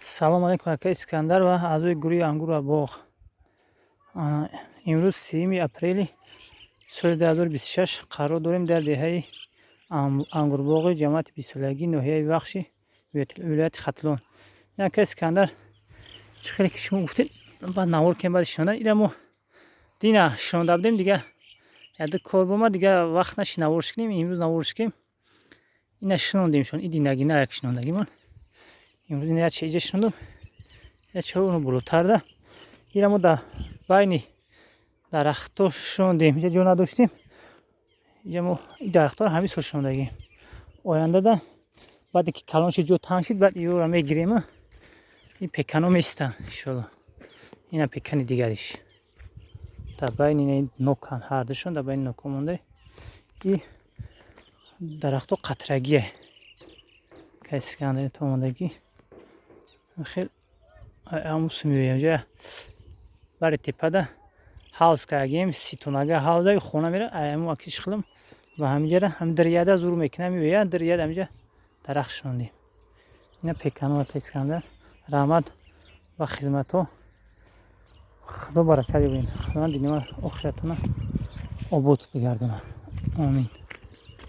салом алейкум, ака Искандар ва аъзои гурӯҳи ангур ва боғ. Имрӯз 3 апрели соли 2026 қарор дорем дар деҳаи ангурбоғи ҷамъияти бисолагии ноҳияи Вахши вилояти Хатлон. Ака Искандар чӣ хеле ки шумо гуфтед баъд навор кунем, баъд шинодан ира мо дина шинонда будем, дига яду кор бо ма, дига вақт нашид наворш кунем. Имрӯз наворш кунем, ина шинондемшон, и динагина як шинондагимон. Имрӯз ина яче иҷа шинондам, яче оно болотарда. Ира мо дар байни дарахтҳо шинондем, иҷа ҷо надоштем. Иҷа мо и дарахтҳоро ҳамин сол шинондагем. Ояндада баъде ки калонши ҷо танг шид, баъд иёро мегирем. И пекано местан иншоалло. Ина пекани дигариш. Дар байни ин нокан ҳардушон, дар байни нокон монда. И дарахтҳо қатрагие. Кайскандари то мондагӣ. Хел амус меоям ҷа бари тепада ҳавз кардагем, 30 тонага ҳавза хона мера аяму акиш хилам ва ҳамиҷара ҳам дарияда зур мекунам меоя дарияд ҳамиҷа дарахт шинондем. Ина пекано Искандар. Раҳмат ва хизматҳо. Худо баракат ёбед. Худованд динёи охиратона обод бигардонад. Амин.